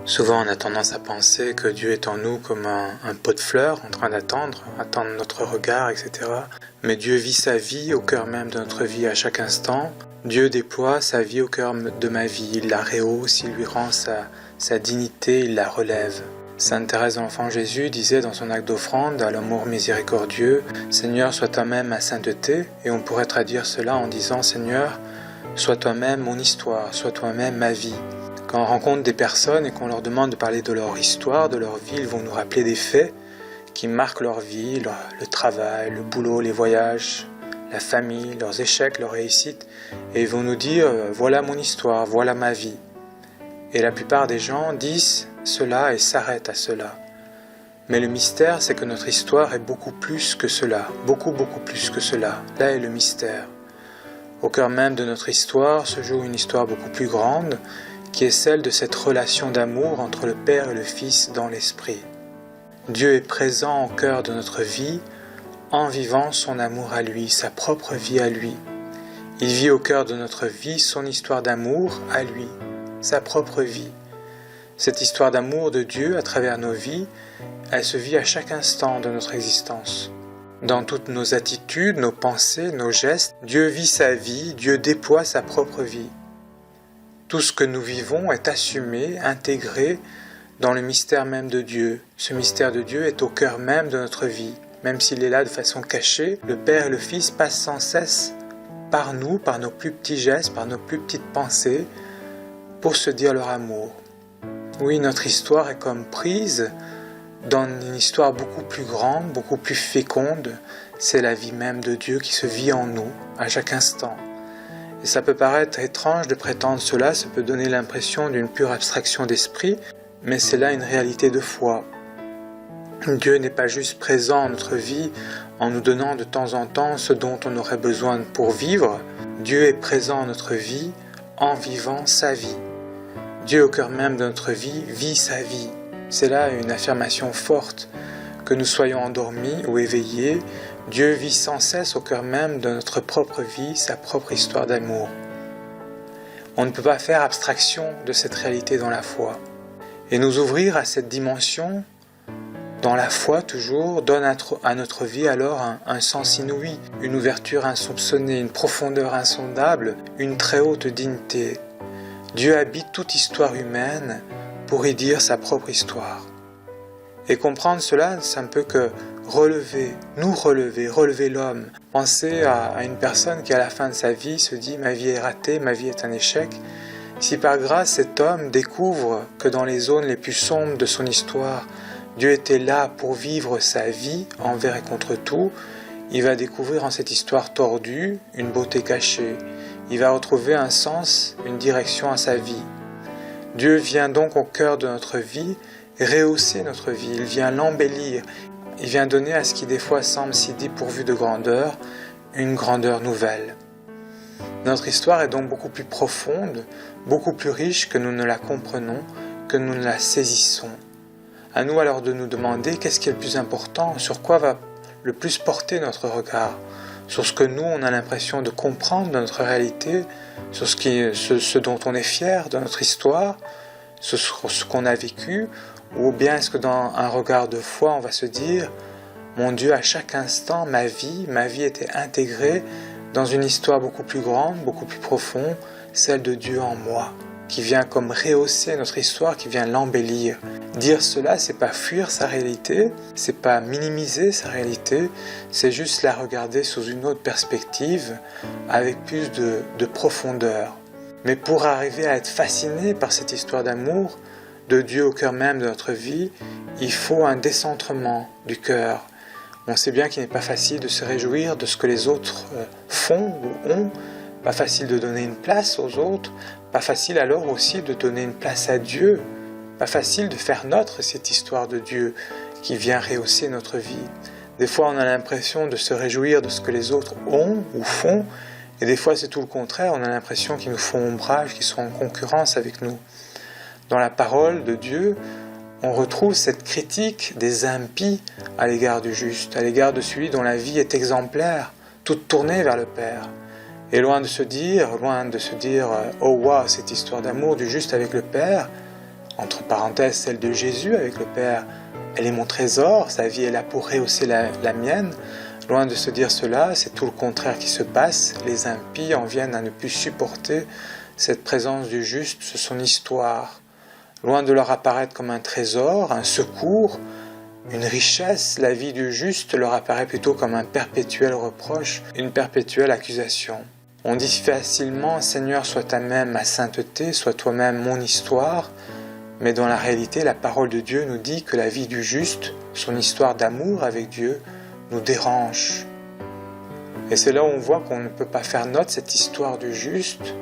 Souvent on a tendance à penser que Dieu est en nous comme un pot de fleurs en train attendre notre regard, etc. Mais Dieu vit sa vie au cœur même de notre vie à chaque instant. Dieu déploie sa vie au cœur de ma vie, il la rehausse, il lui rend sa dignité, il la relève. Sainte Thérèse de l'Enfant Jésus disait dans son acte d'offrande à l'amour miséricordieux « Seigneur, sois toi-même ma sainteté » et on pourrait traduire cela en disant « Seigneur, sois toi-même mon histoire, sois toi-même ma vie ». Quand on rencontre des personnes et qu'on leur demande de parler de leur histoire, de leur vie, ils vont nous rappeler des faits qui marquent leur vie, le travail, le boulot, les voyages, la famille, leurs échecs, leurs réussites. Et ils vont nous dire « voilà mon histoire, voilà ma vie ». Et la plupart des gens disent cela et s'arrêtent à cela. Mais le mystère, c'est que notre histoire est beaucoup plus que cela, beaucoup plus que cela. Là est le mystère. Au cœur même de notre histoire se joue une histoire beaucoup plus grande, qui est celle de cette relation d'amour entre le Père et le Fils dans l'Esprit. Dieu est présent au cœur de notre vie en vivant son amour à lui, sa propre vie à lui. Il vit au cœur de notre vie son histoire d'amour à lui, sa propre vie. Cette histoire d'amour de Dieu à travers nos vies, elle se vit à chaque instant de notre existence. Dans toutes nos attitudes, nos pensées, nos gestes, Dieu vit sa vie, Dieu déploie sa propre vie. Tout ce que nous vivons est assumé, intégré dans le mystère même de Dieu. Ce mystère de Dieu est au cœur même de notre vie. Même s'il est là de façon cachée, le Père et le Fils passent sans cesse par nous, par nos plus petits gestes, par nos plus petites pensées, pour se dire leur amour. Oui, notre histoire est comme prise dans une histoire beaucoup plus grande, beaucoup plus féconde. C'est la vie même de Dieu qui se vit en nous, à chaque instant. Et ça peut paraître étrange de prétendre cela, ça peut donner l'impression d'une pure abstraction d'esprit, mais c'est là une réalité de foi. Dieu n'est pas juste présent en notre vie en nous donnant de temps en temps ce dont on aurait besoin pour vivre. Dieu est présent en notre vie en vivant sa vie. Dieu au cœur même de notre vie vit sa vie. C'est là une affirmation forte. Que nous soyons endormis ou éveillés, Dieu vit sans cesse au cœur même de notre propre vie, sa propre histoire d'amour. On ne peut pas faire abstraction de cette réalité dans la foi. Et nous ouvrir à cette dimension, dans la foi toujours, donne à notre vie alors un sens inouï, une ouverture insoupçonnée, une profondeur insondable, une très haute dignité. Dieu habite toute histoire humaine pour y dire sa propre histoire. Et comprendre cela, ça ne peut que relever l'homme. Penser à une personne qui à la fin de sa vie se dit « ma vie est ratée, ma vie est un échec ». Si par grâce cet homme découvre que dans les zones les plus sombres de son histoire, Dieu était là pour vivre sa vie envers et contre tout, il va découvrir en cette histoire tordue une beauté cachée. Il va retrouver un sens, une direction à sa vie. Dieu vient donc au cœur de notre vie, rehausser notre vie, il vient l'embellir, il vient donner à ce qui des fois semble si dépourvu de grandeur, une grandeur nouvelle. Notre histoire est donc beaucoup plus profonde, beaucoup plus riche que nous ne la comprenons, que nous ne la saisissons. À nous alors de nous demander qu'est-ce qui est le plus important, sur quoi va le plus porter notre regard, sur ce que nous on a l'impression de comprendre de notre réalité, sur ce dont on est fier de notre histoire, sur ce qu'on a vécu, ou bien est-ce que dans un regard de foi on va se dire « Mon Dieu, à chaque instant, ma vie était intégrée dans une histoire beaucoup plus grande, beaucoup plus profonde, celle de Dieu en moi, qui vient comme rehausser notre histoire, qui vient l'embellir. » Dire cela, c'est pas fuir sa réalité, c'est pas minimiser sa réalité, c'est juste la regarder sous une autre perspective, avec plus de profondeur. Mais pour arriver à être fasciné par cette histoire d'amour, de Dieu au cœur même de notre vie, il faut un décentrement du cœur. On sait bien qu'il n'est pas facile de se réjouir de ce que les autres font ou ont, pas facile de donner une place aux autres, pas facile alors aussi de donner une place à Dieu, pas facile de faire nôtre cette histoire de Dieu qui vient rehausser notre vie. Des fois on a l'impression de se réjouir de ce que les autres ont ou font, et des fois c'est tout le contraire, on a l'impression qu'ils nous font ombrage, qu'ils sont en concurrence avec nous. Dans la parole de Dieu, on retrouve cette critique des impies à l'égard du juste, à l'égard de celui dont la vie est exemplaire, toute tournée vers le Père. Et loin de se dire, oh waouh, cette histoire d'amour du juste avec le Père, entre parenthèses celle de Jésus avec le Père, elle est mon trésor, sa vie est là pour rehausser la mienne. Loin de se dire cela, c'est tout le contraire qui se passe. Les impies en viennent à ne plus supporter cette présence du juste, son histoire. Loin de leur apparaître comme un trésor, un secours, une richesse, la vie du juste leur apparaît plutôt comme un perpétuel reproche, une perpétuelle accusation. On dit facilement « Seigneur, sois toi-même ma sainteté, sois toi-même mon histoire », mais dans la réalité, la parole de Dieu nous dit que la vie du juste, son histoire d'amour avec Dieu, nous dérange. Et c'est là où on voit qu'on ne peut pas faire nôtre cette histoire du juste,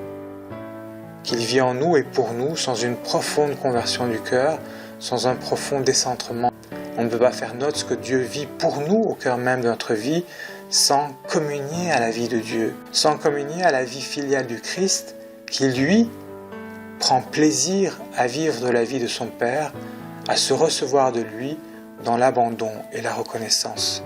qu'il vit en nous et pour nous, sans une profonde conversion du cœur, sans un profond décentrement. On ne peut pas faire nôtre ce que Dieu vit pour nous au cœur même de notre vie, sans communier à la vie de Dieu, sans communier à la vie filiale du Christ, qui lui prend plaisir à vivre de la vie de son Père, à se recevoir de lui dans l'abandon et la reconnaissance.